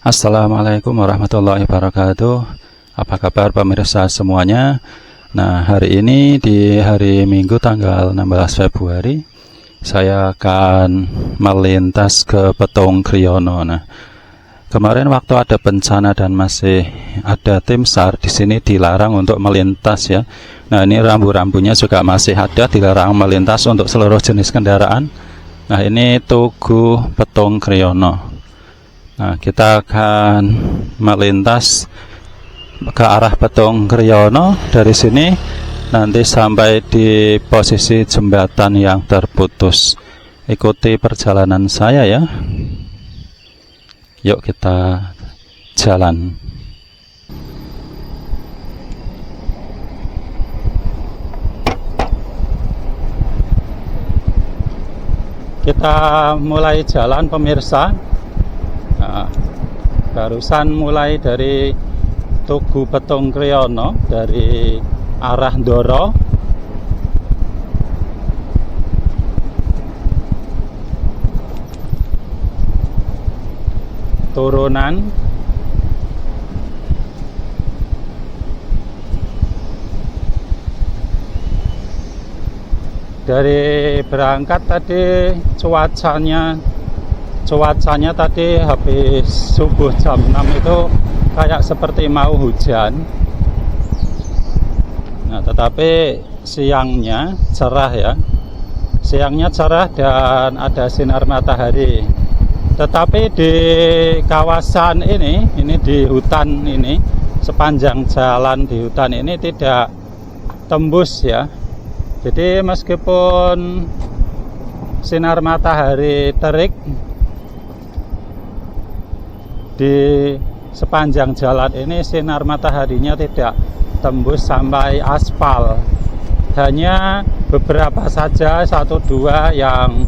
Assalamualaikum warahmatullahi wabarakatuh. Apa kabar pemirsa semuanya? Nah, hari ini di hari Minggu tanggal 16 Februari saya akan melintas ke Petung Kriyono. Nah, kemarin waktu ada bencana dan masih ada tim SAR di sini dilarang untuk melintas ya. Nah, ini rambu-rambunya juga masih ada, dilarang melintas untuk seluruh jenis kendaraan. Nah, ini Tugu Petung Kriyono. Nah, kita akan melintas ke arah Petung Kriyono dari sini nanti sampai di posisi jembatan yang terputus. Ikuti perjalanan saya ya. Yuk kita jalan. Kita mulai jalan pemirsa. Nah, barusan mulai dari Tugu Petung Kriyono dari arah Ndoro. Turunan dari berangkat tadi cuacanya tadi habis subuh jam 6 itu kayak seperti mau hujan. Nah, tetapi siangnya cerah ya. Siangnya cerah dan ada sinar matahari. Tetapi di kawasan ini di hutan ini, sepanjang jalan di hutan ini tidak tembus ya. Jadi meskipun sinar matahari terik di sepanjang jalan ini, sinar mataharinya tidak tembus sampai aspal. Hanya beberapa saja, 1-2 yang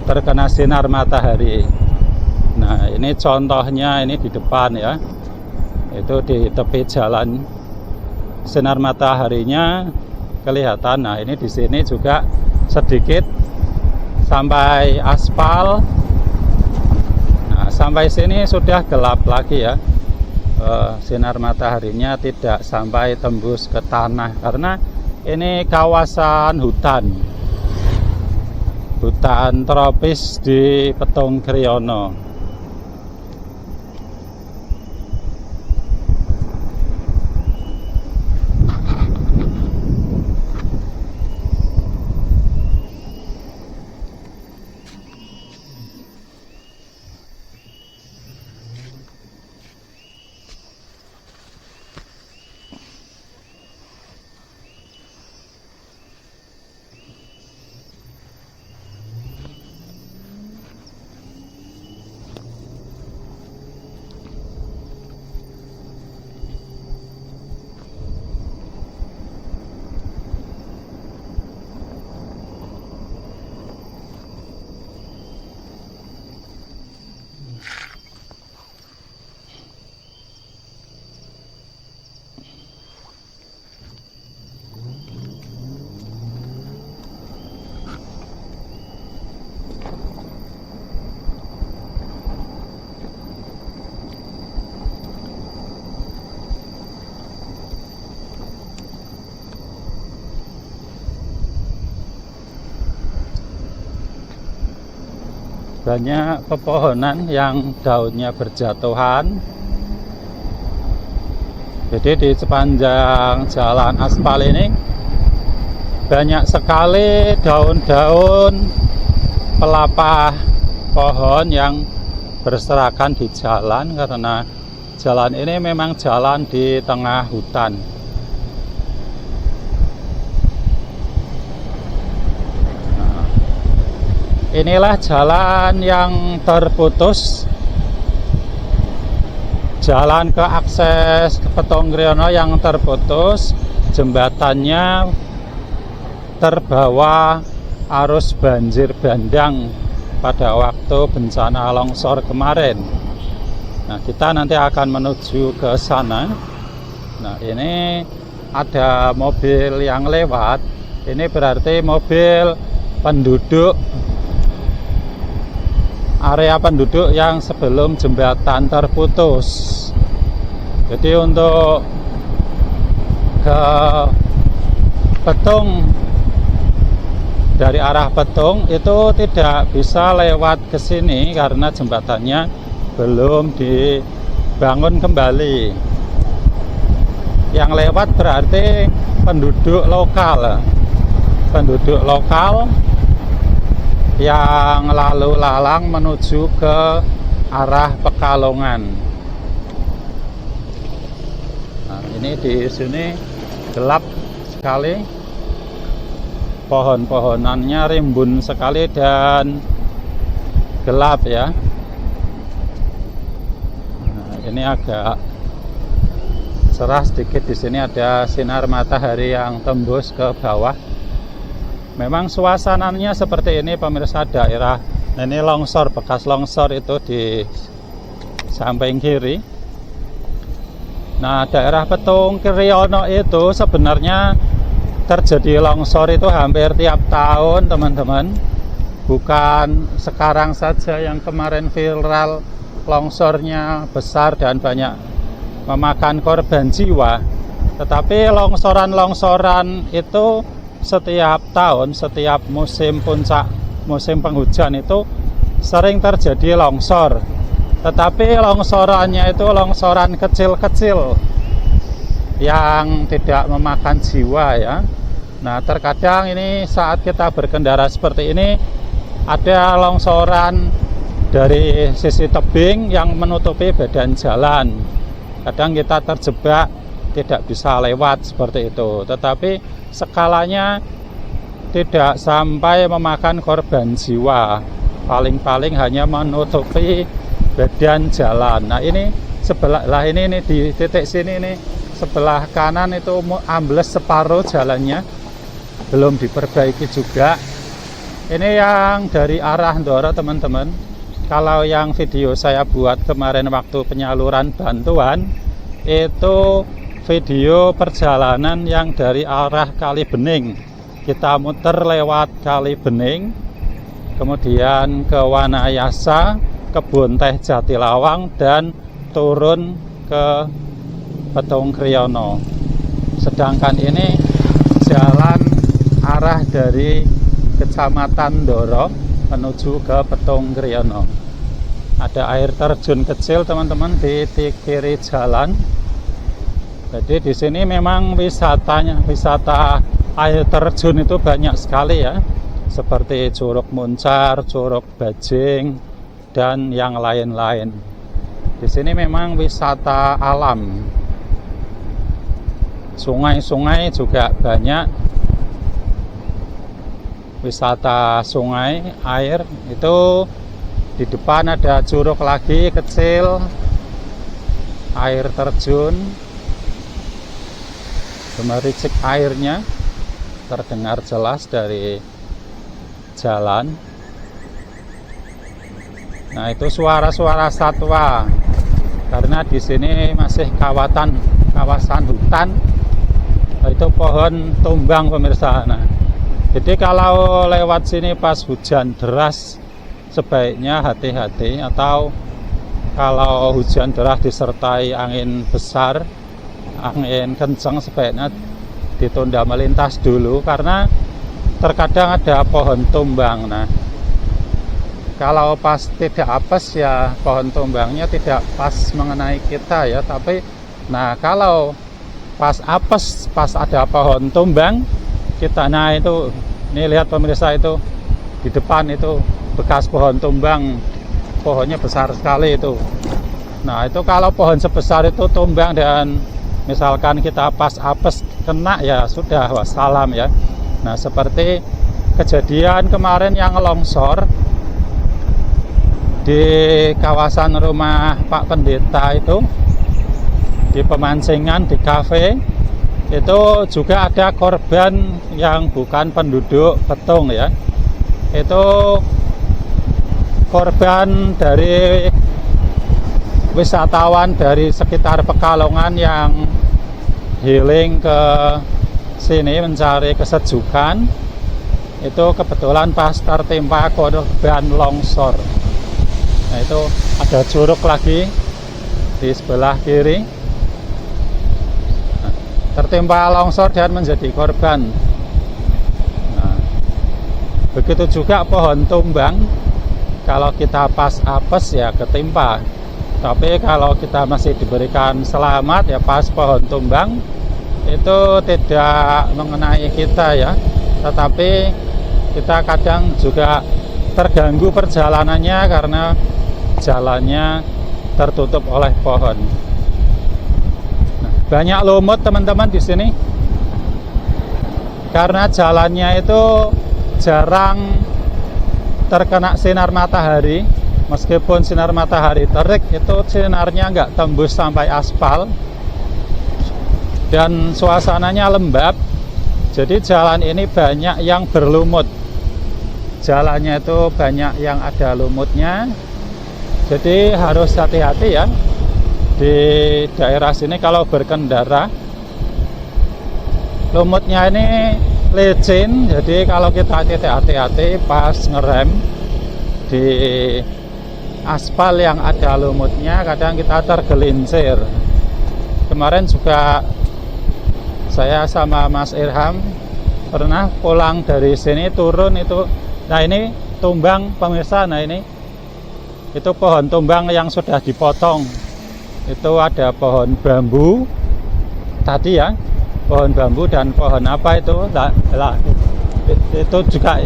terkena sinar matahari. Nah, ini contohnya ini di depan ya. Itu di tepi jalan sinar mataharinya kelihatan. Nah, ini di sini juga sedikit sampai aspal. Sampai sini sudah gelap lagi ya. Sinar mataharinya tidak sampai tembus ke tanah karena ini kawasan hutan tropis di Petung Kriyono. Banyak pepohonan yang daunnya berjatuhan. Jadi di sepanjang jalan aspal ini banyak sekali daun-daun pelepah pohon yang berserakan di jalan karena jalan ini memang jalan di tengah hutan. Inilah jalan yang terputus, jalan ke akses ke Petung Kriyono yang terputus. Jembatannya terbawa arus banjir bandang pada waktu bencana longsor kemarin. Nah, kita nanti akan menuju ke sana. Nah, ini ada mobil yang lewat. Ini berarti mobil penduduk area penduduk yang sebelum jembatan terputus. Jadi untuk ke Petung, dari arah Petung itu tidak bisa lewat ke sini karena jembatannya belum dibangun kembali. Yang lewat berarti penduduk lokal yang lalu lalang menuju ke arah Pekalongan. Nah, ini di sini gelap sekali, pohon-pohonannya rimbun sekali dan gelap ya. Nah, ini agak cerah sedikit, di sini ada sinar matahari yang tembus ke bawah. Memang suasananya seperti ini pemirsa, daerah ini longsor, bekas longsor itu di samping kiri. Nah, daerah Petung Kriyono itu sebenarnya terjadi longsor itu hampir tiap tahun teman-teman. Bukan sekarang saja yang kemarin viral longsornya besar dan banyak memakan korban jiwa, tetapi longsoran-longsoran itu setiap tahun, setiap musim puncak, musim penghujan itu sering terjadi longsor. Tetapi longsorannya itu longsoran kecil-kecil yang tidak memakan jiwa ya. Nah, terkadang ini saat kita berkendara seperti ini ada longsoran dari sisi tebing yang menutupi badan jalan. Kadang kita terjebak, tidak bisa lewat seperti itu. Tetapi skalanya tidak sampai memakan korban jiwa, paling-paling hanya menutupi badan jalan. Nah, ini sebelah ini di titik sini nih, sebelah kanan itu ambles separuh jalannya, belum diperbaiki juga. Ini yang dari arah Ndoro teman-teman. Kalau yang video saya buat kemarin waktu penyaluran bantuan, itu video perjalanan yang dari arah Kali Bening. Kita muter lewat Kali Bening, kemudian ke Wanayasa, Kebun Teh Jatilawang, dan turun ke Petung Kriyono. Sedangkan ini jalan arah dari Kecamatan Ndoro menuju ke Petung Kriyono. Ada air terjun kecil teman-teman di kiri jalan. Jadi di sini memang wisata air terjun itu banyak sekali ya, seperti Curug Muncar, Curug Bajing, dan yang lain-lain. Di sini memang wisata alam. Sungai-sungai juga banyak. Wisata sungai, air itu di depan ada curug lagi kecil, air terjun, gemericik airnya terdengar jelas dari jalan. Nah, itu suara-suara satwa karena di sini masih kawasan hutan. Itu pohon tumbang pemirsa. Nah, jadi kalau lewat sini pas hujan deras sebaiknya hati-hati, atau kalau hujan deras disertai angin besar, angin kencang, sebaiknya ditunda melintas dulu karena terkadang ada pohon tumbang. Nah, kalau pas tidak apes ya pohon tumbangnya tidak pas mengenai kita ya, tapi nah kalau pas apes, pas ada pohon tumbang kita, nah itu, ini lihat pemirsa, itu di depan itu bekas pohon tumbang, pohonnya besar sekali itu. Nah, itu kalau pohon sebesar itu tumbang dan misalkan kita pas apes kena ya sudah wassalam ya. Nah, seperti kejadian kemarin yang longsor di kawasan rumah Pak Pendeta itu, di pemancingan, di kafe itu juga ada korban yang bukan penduduk Petung ya. Itu korban dari wisatawan dari sekitar Pekalongan yang healing ke sini mencari kesejukan. Itu kebetulan pas tertimpa korban longsor. Nah, itu ada curug lagi di sebelah kiri. Nah, tertimpa longsor dan menjadi korban. Nah, begitu juga pohon tumbang, kalau kita pas apes ya ketimpa. Tapi kalau kita masih diberikan selamat ya pas pohon tumbang, itu tidak mengenai kita ya. Tetapi kita kadang juga terganggu perjalanannya karena jalannya tertutup oleh pohon. Nah, banyak lumut teman-teman di sini karena jalannya itu jarang terkena sinar matahari. Meskipun sinar matahari terik, itu sinarnya nggak tembus sampai aspal dan suasananya lembab. Jadi jalan ini banyak yang berlumut. Jalannya itu banyak yang ada lumutnya. Jadi harus hati-hati ya di daerah sini kalau berkendara. Lumutnya ini licin, jadi kalau kita tidak hati-hati pas ngerem di aspal yang ada lumutnya, kadang kita tergelincir. Kemarin juga saya sama Mas Irham pernah pulang dari sini turun itu. Nah, ini tumbang pemirsa. Nah, ini itu pohon tumbang yang sudah dipotong. Itu ada pohon bambu tadi ya, pohon bambu dan pohon apa itu itu juga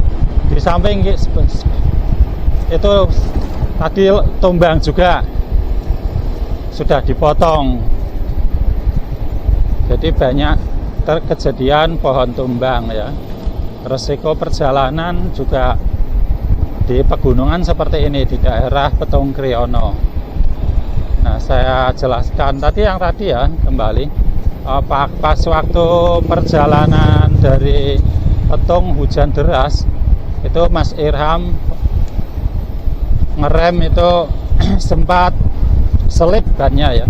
di samping itu tadi tumbang juga sudah dipotong. Jadi banyak kejadian pohon tumbang ya. Resiko perjalanan juga di pegunungan seperti ini, di daerah Petung Kriono. Nah, saya jelaskan tadi ya, kembali pas waktu perjalanan dari Petung hujan deras, itu Mas Irham ngerem itu sempat selip bannya ya,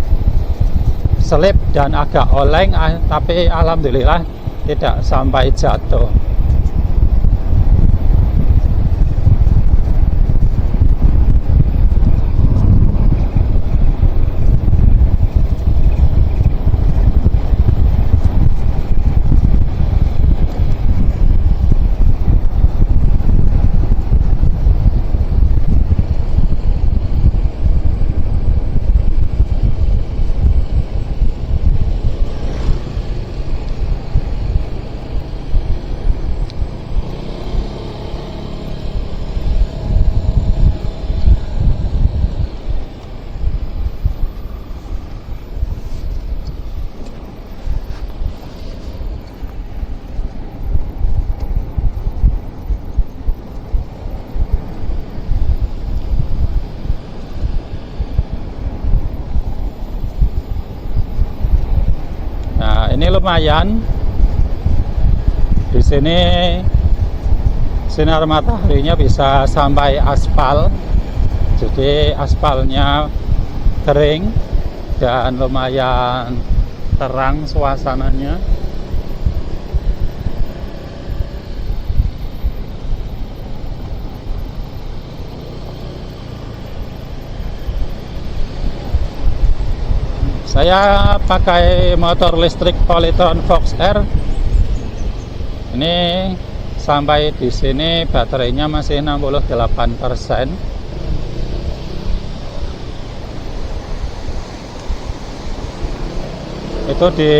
selip dan agak oleng, tapi alhamdulillah tidak sampai jatuh. Ini lumayan. Di sini sinar mataharinya bisa sampai aspal. Jadi aspalnya kering dan lumayan terang suasananya. Saya pakai motor listrik Polytron Fox R. Ini sampai di sini baterainya masih 68%. Itu di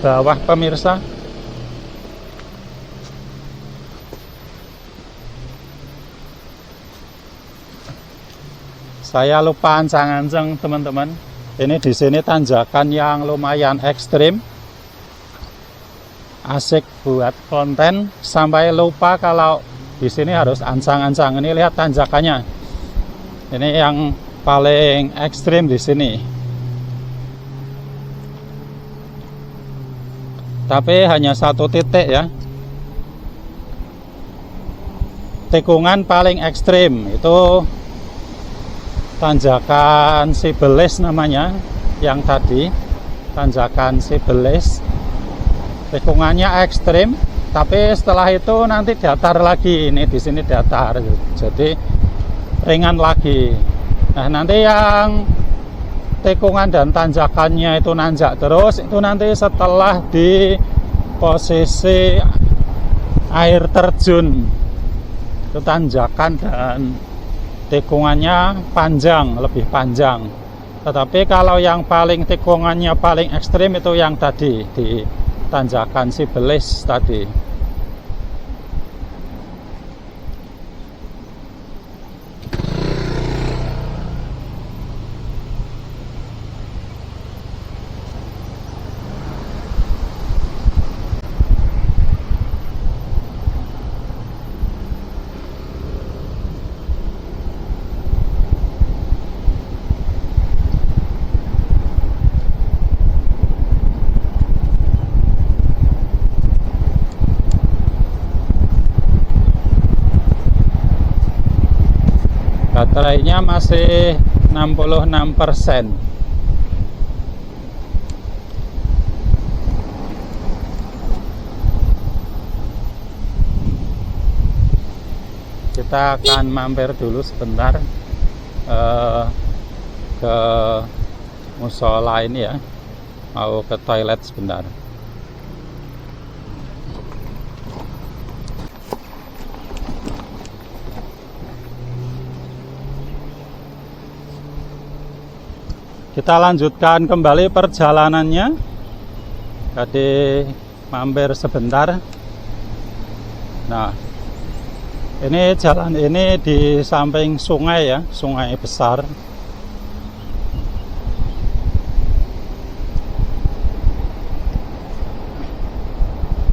bawah pemirsa. Saya lupa ancang-ancang teman-teman. Ini di sini tanjakan yang lumayan ekstrim, asik buat konten, sampai lupa kalau di sini harus ancang-ancang. Ini lihat tanjakannya, ini yang paling ekstrim di sini. Tapi hanya satu titik ya, tikungan paling ekstrim itu tanjakan Sibelis namanya, yang tadi tanjakan Sibelis. Tikungannya ekstrim, tapi setelah itu nanti datar lagi. Ini di sini datar. Jadi ringan lagi. Nah, nanti yang tikungan dan tanjakannya itu nanjak terus, itu nanti setelah di posisi air terjun, itu tanjakan dan tikungannya panjang, lebih panjang. Tetapi kalau yang paling tikungannya paling ekstrim itu yang tadi di tanjakan Sibelis tadi. Baterainya masih 66%. Kita akan mampir dulu sebentar ke musola ini ya, mau ke toilet sebentar. Kita lanjutkan kembali perjalanannya. Tadi mampir sebentar. Nah, ini jalan ini di samping sungai ya, sungai besar.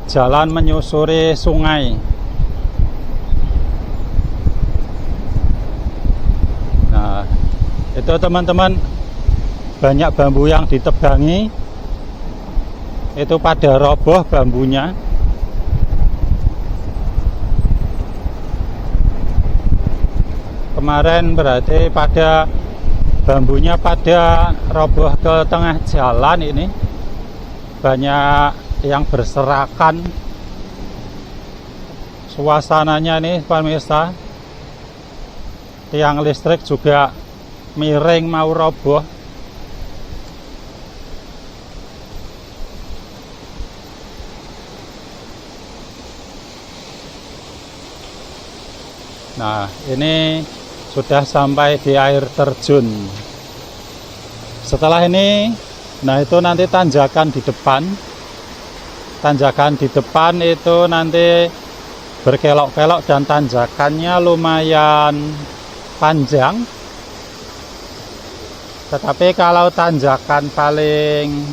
Jalan menyusuri sungai. Nah, itu teman-teman, banyak bambu yang ditebangi, itu pada roboh bambunya. Kemarin berarti pada bambunya pada roboh ke tengah jalan ini, banyak yang berserakan. Suasananya ini pemirsa, tiang listrik juga miring mau roboh. Nah, ini sudah sampai di air terjun. Setelah ini, nah itu nanti tanjakan di depan. Tanjakan di depan itu nanti berkelok-kelok dan tanjakannya lumayan panjang. Tetapi kalau tanjakan paling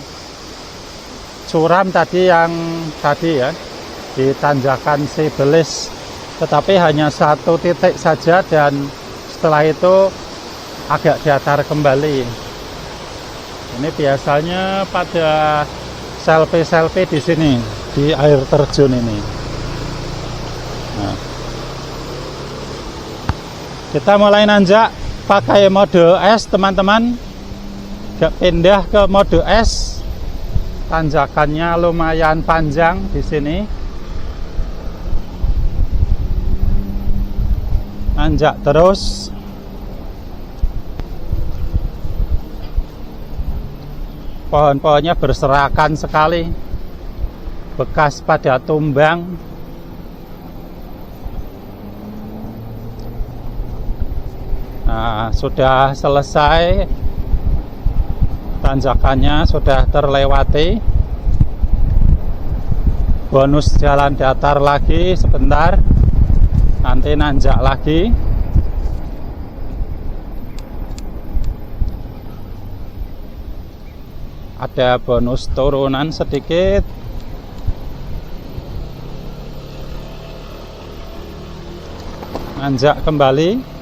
curam tadi yang tadi ya, di tanjakan Sibelis, tetapi hanya satu titik saja dan setelah itu agak datar kembali. Ini biasanya pada selfie-selfie di sini, di air terjun ini. Nah, kita mulai nanjak pakai mode S teman-teman. Pindah ke mode S. Tanjakannya lumayan panjang di sini. Nanjak terus. Pohon-pohonnya berserakan sekali, bekas pada tumbang. Nah, sudah selesai tanjakannya, sudah terlewati. Bonus jalan datar lagi sebentar, nanti nanjak lagi. Ada bonus turunan sedikit. Nanjak kembali.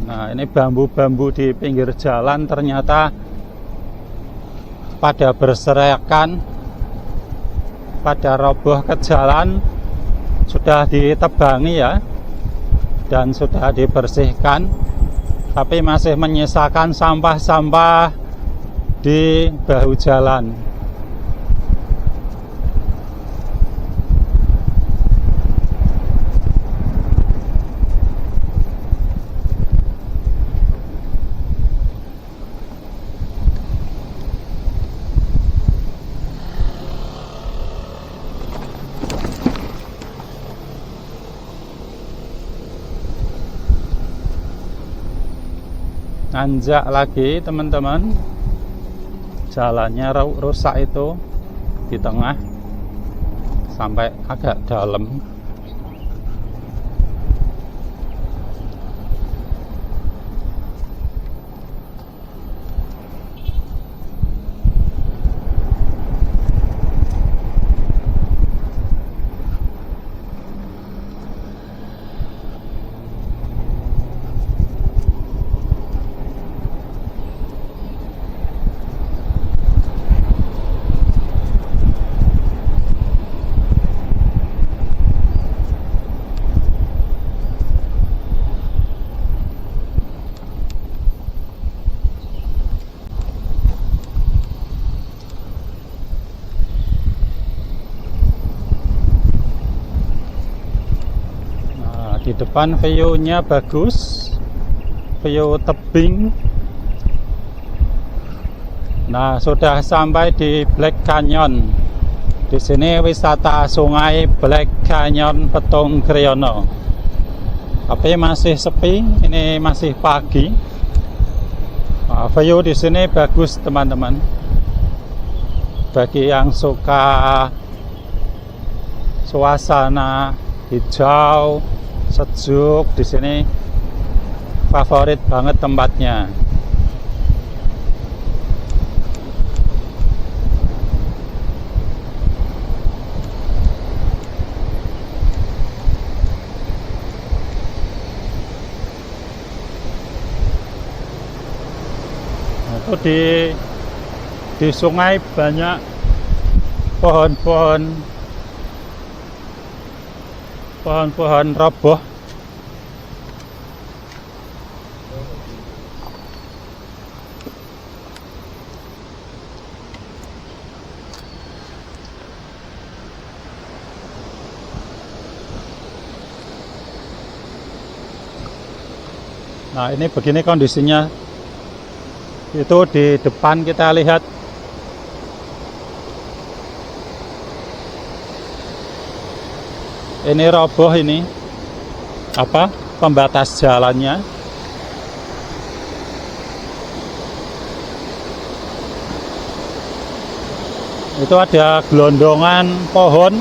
Nah, ini bambu-bambu di pinggir jalan ternyata pada berserakan, pada roboh ke jalan. Sudah ditebangi ya, dan sudah dibersihkan, tapi masih menyisakan sampah-sampah di bahu jalan. Nanjak lagi teman-teman, jalannya rusak itu di tengah sampai agak dalam. Di depan view-nya bagus, view tebing. Nah, sudah sampai di Black Canyon. Di sini wisata sungai Black Canyon Petung Kriono. Tapi masih sepi, ini masih pagi. Nah, view di sini bagus teman-teman. Bagi yang suka suasana hijau, sejuk, di sini favorit banget tempatnya. Nah, itu di sungai banyak pohon roboh. Nah, ini begini kondisinya. Itu di depan kita lihat. Ini roboh ini. Apa? Pembatas jalannya. Itu ada gelondongan pohon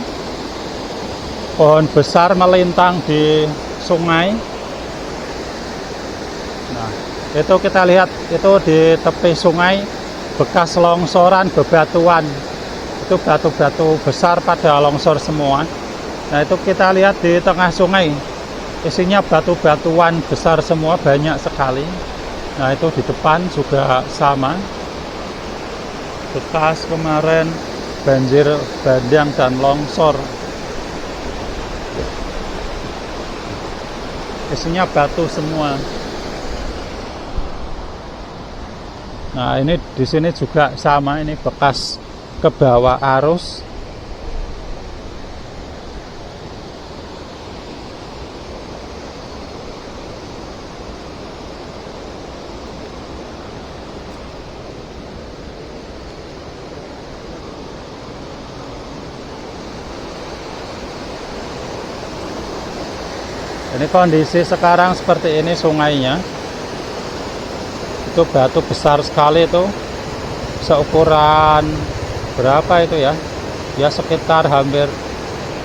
besar melintang di sungai. Nah, itu kita lihat, itu di tepi sungai bekas longsoran bebatuan. Itu batu-batu besar pada longsor semua. Nah, itu kita lihat di tengah sungai, isinya batu-batuan besar semua, banyak sekali. Nah, itu di depan juga sama, bekas kemarin banjir bandang dan longsor, isinya batu semua. Nah, ini di sini juga sama, ini bekas ke bawah arus. Ini kondisi sekarang seperti ini sungainya. Itu batu besar sekali itu, seukuran berapa itu ya? Ya sekitar hampir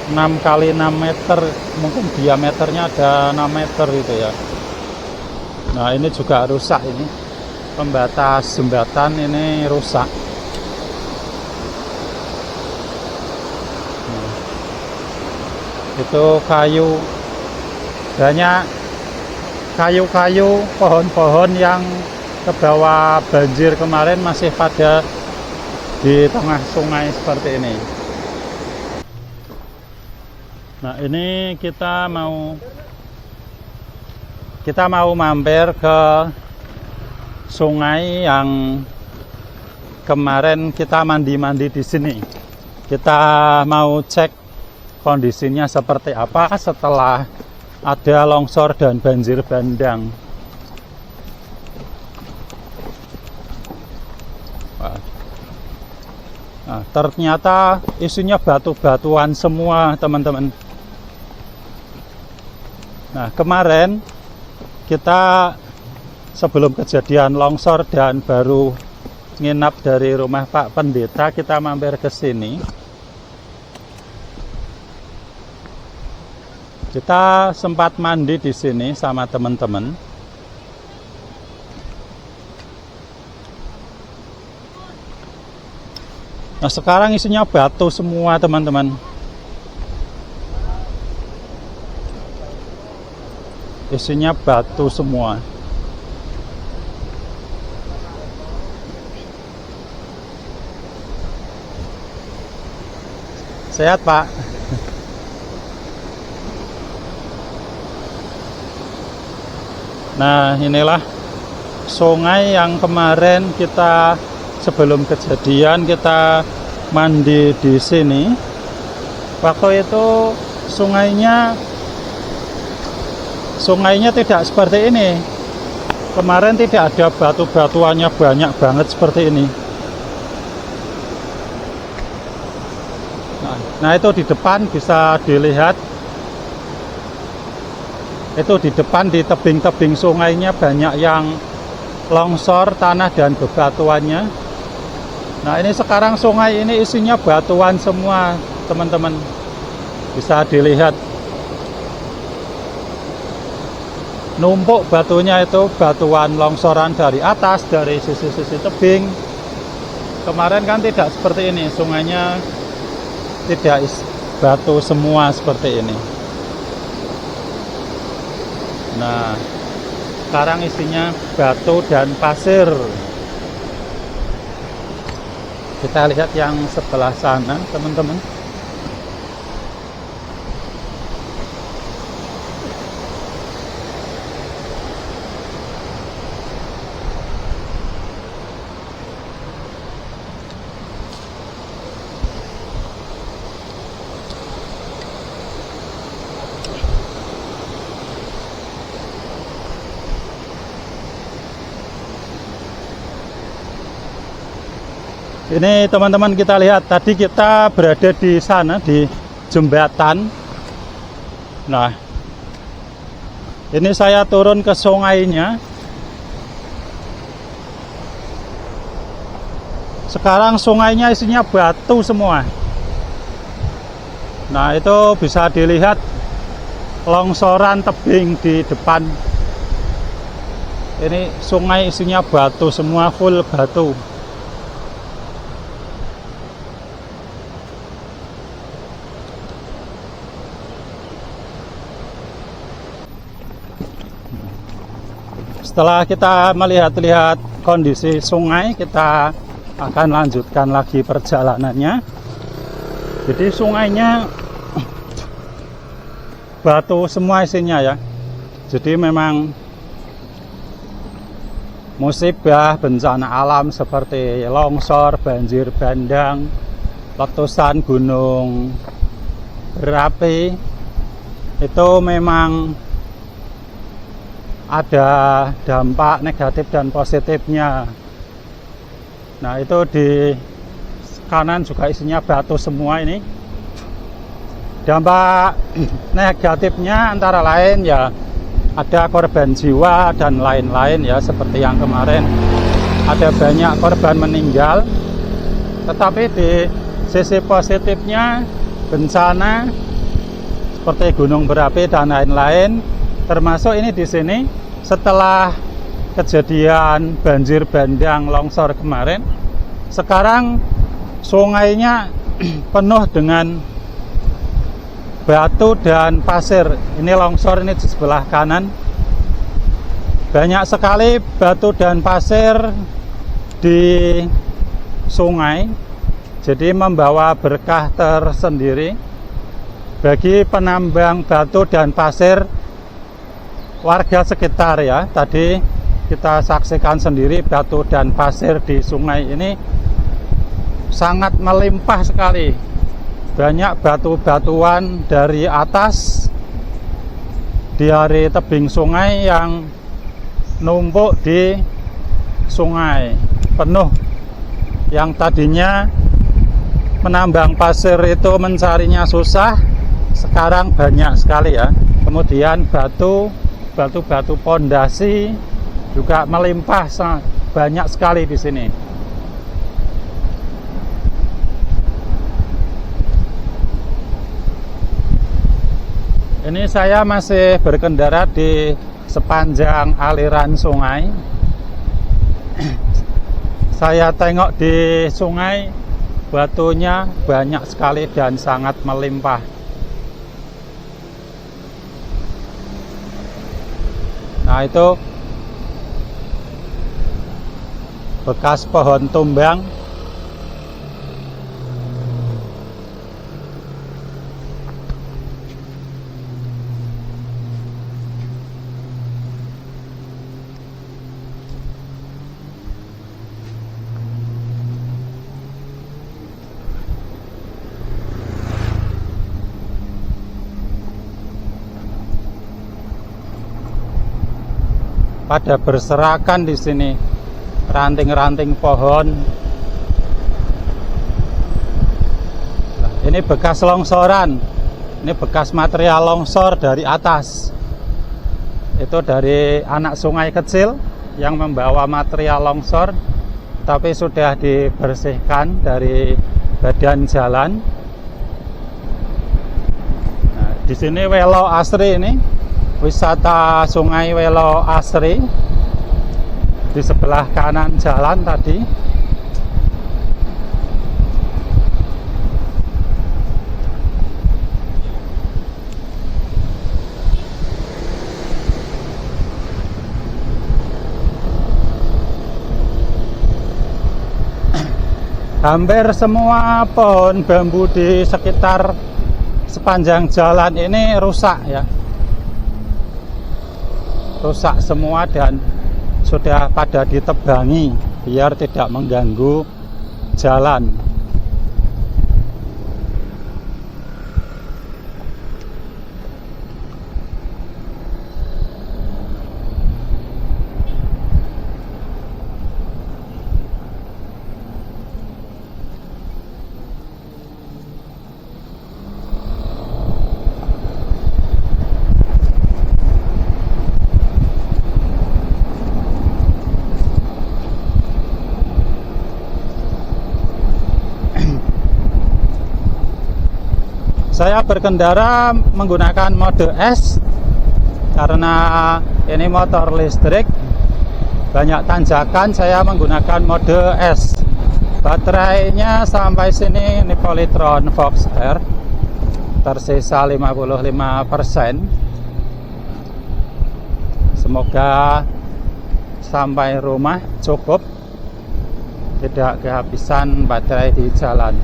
6 kali 6 meter, mungkin diameternya ada 6 meter itu ya. Nah, ini juga rusak ini. Pembatas jembatan ini rusak. Nah, itu kayu, banyak kayu-kayu, pohon-pohon yang kebawa banjir kemarin masih pada di tengah sungai seperti ini. Nah, ini kita mau mampir ke sungai yang kemarin kita mandi-mandi di sini. Kita mau cek kondisinya seperti apa setelah ada longsor dan banjir bandang. Nah, ternyata isinya batu-batuan semua, teman-teman. Nah, kemarin kita sebelum kejadian longsor dan baru nginap dari rumah Pak Pendeta, kita mampir ke sini. Kita sempat mandi di sini sama teman-teman. Nah, sekarang isinya batu semua, teman-teman. Isinya batu semua. Sehat, Pak? Nah, inilah sungai yang kemarin kita sebelum kejadian kita mandi di sini. Waktu itu sungainya tidak seperti ini. Kemarin tidak ada batu-batuannya banyak banget seperti ini. Nah, itu di depan bisa dilihat. Itu di depan di tebing-tebing sungainya banyak yang longsor tanah dan bebatuannya. Nah, ini sekarang sungai ini isinya batuan semua, teman-teman. Bisa dilihat. Numpuk batunya itu batuan longsoran dari atas, dari sisi-sisi tebing. Kemarin kan tidak seperti ini, sungainya tidak batu semua seperti ini. Nah, sekarang isinya batu dan pasir. Kita lihat yang sebelah sana, teman-teman. Ini teman-teman kita lihat, tadi kita berada di sana di jembatan. Nah, ini saya turun ke sungainya. Sekarang sungainya isinya batu semua. Nah, itu bisa dilihat longsoran tebing di depan. Ini sungai isinya batu semua, full batu. Setelah kita melihat-lihat kondisi sungai, kita akan lanjutkan lagi perjalanannya. Jadi sungainya batu semua isinya ya. Jadi memang musibah bencana alam seperti longsor, banjir bandang, letusan gunung berapi itu memang ada dampak negatif dan positifnya. Nah, itu di kanan juga isinya batu semua ini. Dampak negatifnya antara lain ya ada korban jiwa dan lain-lain ya, seperti yang kemarin ada banyak korban meninggal. Tetapi di sisi positifnya bencana seperti gunung berapi dan lain-lain, termasuk ini di sini setelah kejadian banjir bandang longsor kemarin, sekarang sungainya penuh dengan batu dan pasir. Ini longsor ini di sebelah kanan. Banyak sekali batu dan pasir di sungai. Jadi membawa berkah tersendiri bagi penambang batu dan pasir warga sekitar ya. Tadi kita saksikan sendiri batu dan pasir di sungai ini sangat melimpah sekali. Banyak batu-batuan dari atas dari tebing sungai yang numpuk di sungai penuh. Yang tadinya menambang pasir itu mencarinya susah, sekarang banyak sekali ya. Kemudian batu pondasi juga melimpah banyak sekali di sini. Ini saya masih berkendara di sepanjang aliran sungai. Saya tengok di sungai, batunya banyak sekali dan sangat melimpah. Nah, itu bekas pohon tumbang. Pada berserakan di sini ranting-ranting pohon. Nah, ini bekas longsoran. Ini bekas material longsor dari atas. Itu dari anak sungai kecil yang membawa material longsor, tapi sudah dibersihkan dari badan jalan. Nah, di sini Welo Asri ini. Wisata Sungai Welo Asri di sebelah kanan jalan tadi. Hampir semua pohon bambu di sekitar sepanjang jalan ini rusak ya. Rusak semua dan sudah pada ditebangi biar tidak mengganggu jalan. Saya berkendara menggunakan mode S karena ini motor listrik, banyak tanjakan. Saya menggunakan mode S. Baterainya sampai sini ini Polytron Fox R, tersisa 55%. Semoga sampai rumah cukup, tidak kehabisan baterai di jalan.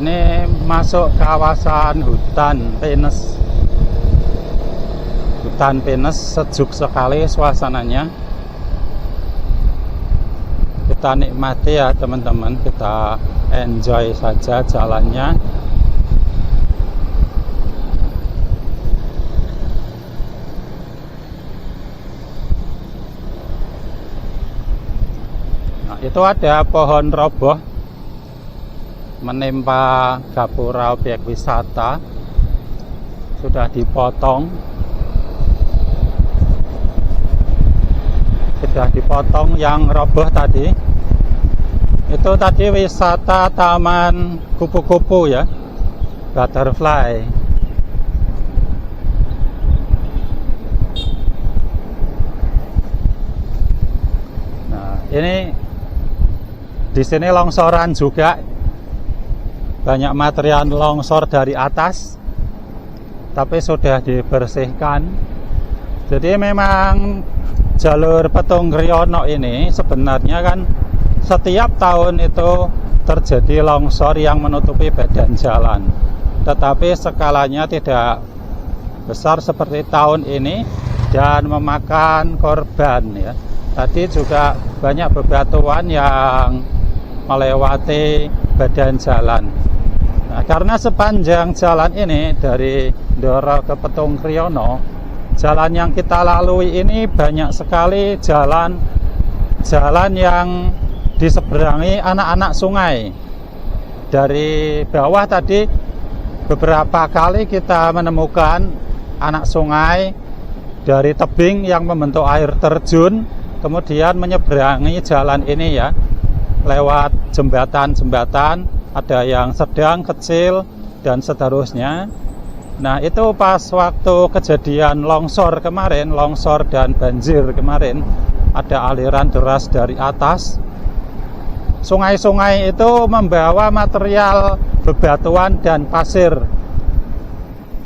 Ini masuk kawasan hutan pinus. Hutan pinus, sejuk sekali suasananya. Kita nikmati ya teman-teman, kita enjoy saja jalannya. Nah, itu ada pohon roboh menimpa gapura objek wisata, sudah dipotong. Sudah dipotong yang roboh tadi. Itu tadi wisata taman kupu-kupu ya, butterfly. Ini di sini longsoran juga, banyak material longsor dari atas, tapi sudah dibersihkan. Jadi memang jalur Petung Kriono ini sebenarnya kan setiap tahun itu terjadi longsor yang menutupi badan jalan, tetapi skalanya tidak besar seperti tahun ini dan memakan korban ya. Tadi juga banyak bebatuan yang melewati badan jalan. Nah, karena sepanjang jalan ini dari Ndoro ke Petung Kriono, jalan yang kita lalui ini banyak sekali jalan yang diseberangi anak-anak sungai. Dari bawah tadi beberapa kali kita menemukan anak sungai dari tebing yang membentuk air terjun, kemudian menyeberangi jalan ini ya, lewat jembatan-jembatan, ada yang sedang, kecil, dan seterusnya. Nah, itu pas waktu kejadian longsor kemarin, longsor dan banjir kemarin, ada aliran deras dari atas. Sungai-sungai itu membawa material bebatuan dan pasir,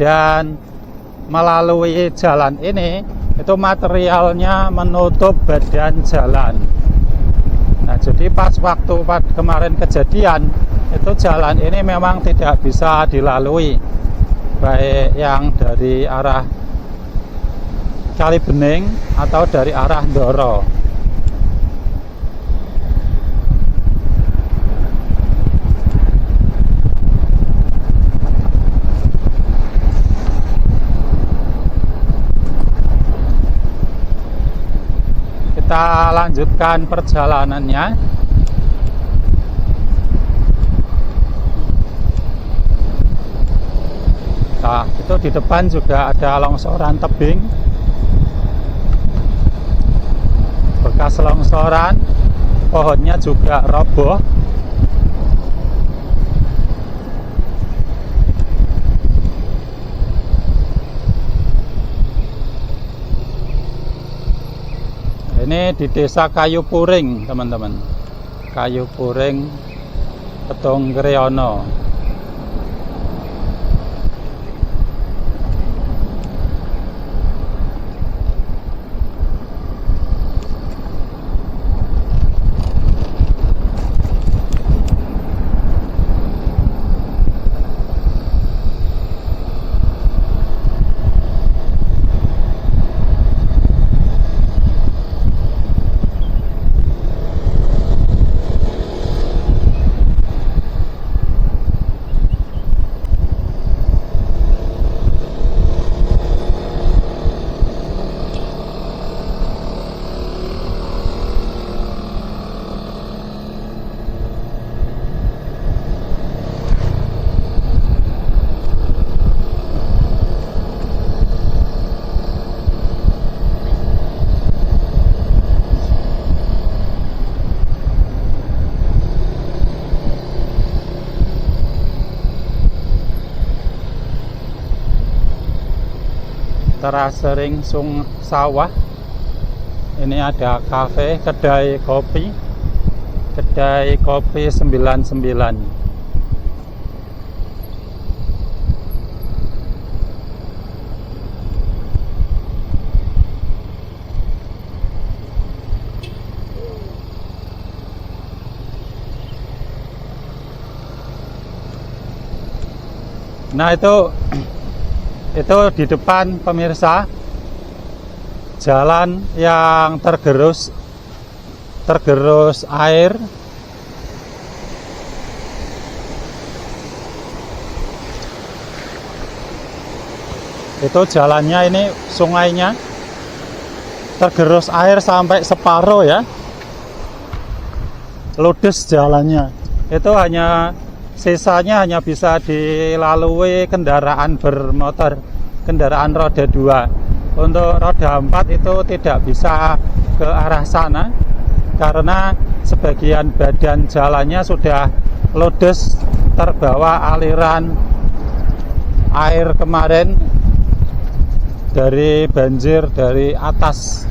dan melalui jalan ini itu materialnya menutup badan jalan. Nah, jadi pas waktu kemarin kejadian itu jalan ini memang tidak bisa dilalui, baik yang dari arah Kalibening atau dari arah Ndoro. Kita lanjutkan perjalanannya. Nah, itu di depan juga ada longsoran tebing, bekas longsoran, pohonnya juga roboh. Ini di desa Kayu Puring, teman-teman. Kayu Puring, Petung Kriono. Terasering sawah. Ini ada kafe, kedai kopi 99. Nah, itu di depan, pemirsa, jalan yang tergerus air. Itu jalannya, ini sungainya tergerus air sampai separuh ya, ludes jalannya. Itu sisanya hanya bisa dilalui kendaraan bermotor, kendaraan roda 2. Untuk roda 4 itu tidak bisa ke arah sana karena sebagian badan jalannya sudah ludes terbawa aliran air kemarin dari banjir dari atas.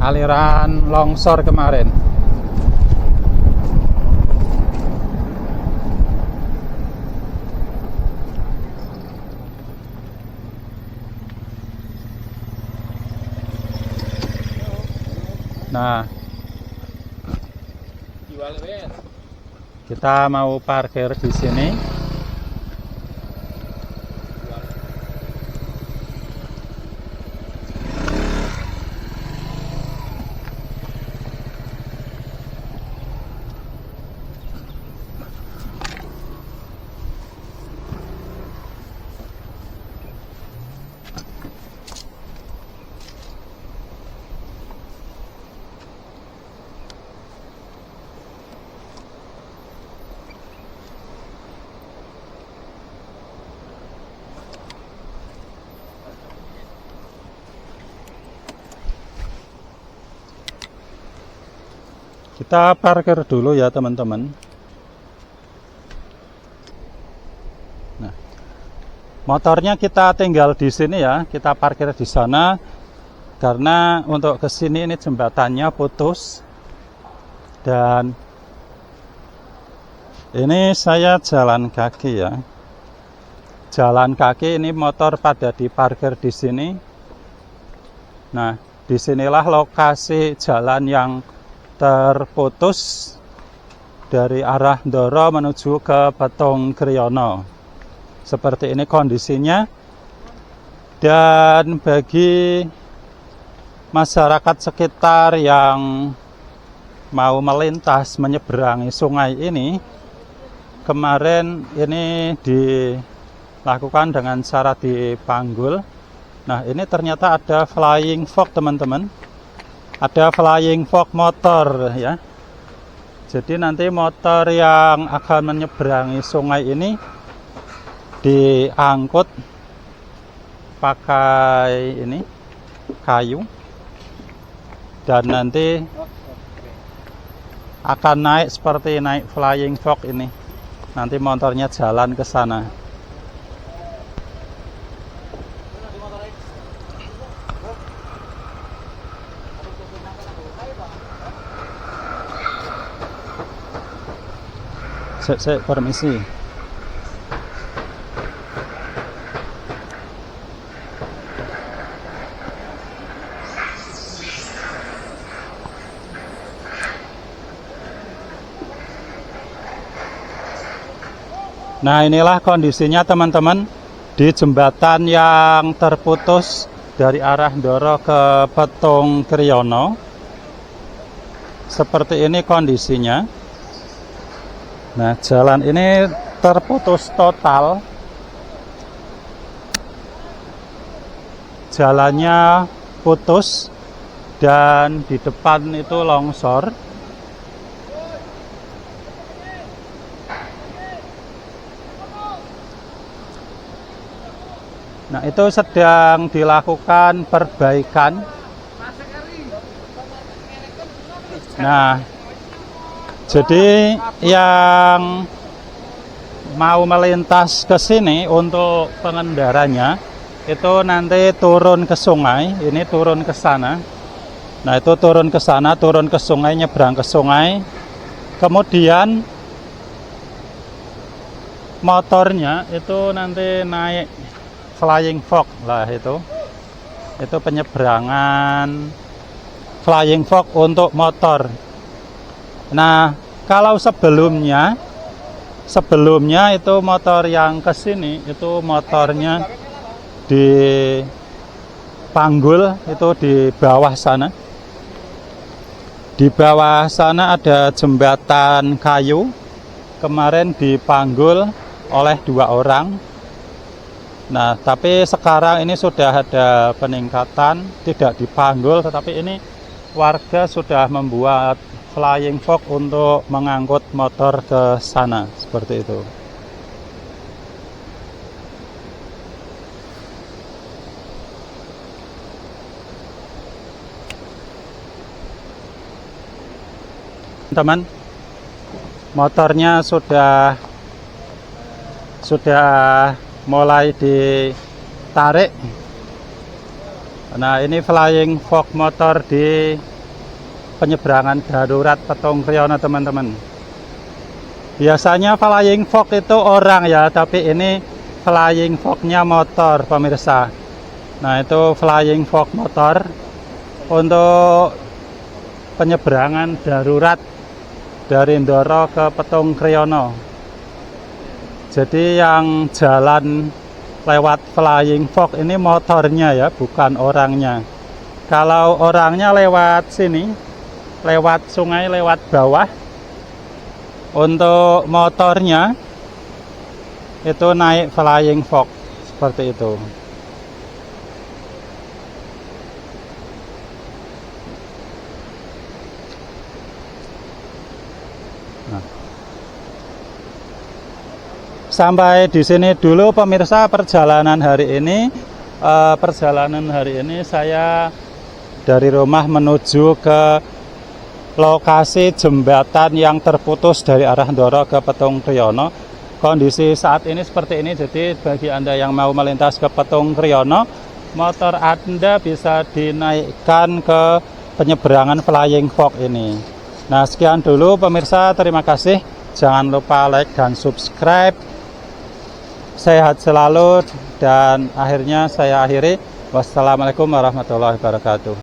aliran longsor kemarin. Nah, kita mau parkir di sini. Kita parkir dulu ya teman-teman. Nah, motornya kita tinggal di sini ya, kita parkir di sana karena untuk ke sini ini jembatannya putus. Dan ini saya jalan kaki ya. Jalan kaki, ini motor pada diparkir di sini. Nah, disinilah lokasi jalan yang terputus dari arah Ndoro menuju ke Petung Kriyono. Seperti ini kondisinya. Dan bagi masyarakat sekitar yang mau melintas menyeberangi sungai ini, kemarin ini dilakukan dengan cara dipanggul. Nah, ini ternyata ada flying fox teman-teman. Ada flying fox motor ya. Jadi nanti motor yang akan menyeberangi sungai ini diangkut pakai ini kayu, dan nanti akan naik seperti naik flying fox ini. Nanti motornya jalan ke sana. Saya permisi. Nah, inilah kondisinya teman-teman di jembatan yang terputus dari arah Ndoro ke Petung Kriyono. Seperti ini kondisinya. Nah, jalan ini terputus total. Jalannya putus dan di depan itu longsor. Nah, itu sedang dilakukan perbaikan. Nah, jadi yang mau melintas ke sini untuk pengendaranya itu nanti turun ke sungai, ini turun ke sana. Nah, itu turun ke sana, turun ke sungai, nyebrang ke sungai. Kemudian motornya itu nanti naik flying fox lah itu. Itu penyeberangan flying fox untuk motor. Nah, kalau sebelumnya itu motor yang ke sini itu motornya dipanggul itu di bawah sana. Di bawah sana ada jembatan kayu. Kemarin dipanggul oleh 2 orang. Nah, tapi sekarang ini sudah ada peningkatan, tidak dipanggul, tetapi ini warga sudah membuat flying fox untuk mengangkut motor ke sana, seperti itu. Teman, motornya sudah mulai ditarik. Nah, ini flying fox motor di penyeberangan darurat Petung Kriono, teman-teman. Biasanya flying fox itu orang ya, tapi ini flying fox-nya motor, pemirsa. Nah, itu flying fox motor untuk penyeberangan darurat dari Ndoro ke Petung Kriono. Jadi yang jalan lewat flying fox ini motornya ya, bukan orangnya. Kalau orangnya lewat sini, lewat sungai, lewat bawah. Untuk motornya itu naik flying fox seperti itu. Nah, sampai di sini dulu pemirsa perjalanan hari ini. Perjalanan hari ini saya dari rumah menuju ke lokasi jembatan yang terputus dari arah Ndoro ke Petung Kriono. Kondisi saat ini seperti ini, jadi bagi Anda yang mau melintas ke Petung Kriono, motor Anda bisa dinaikkan ke penyeberangan flying fox ini. Nah, sekian dulu pemirsa, terima kasih. Jangan lupa like dan subscribe. Sehat selalu, dan akhirnya saya akhiri. Wassalamualaikum warahmatullahi wabarakatuh.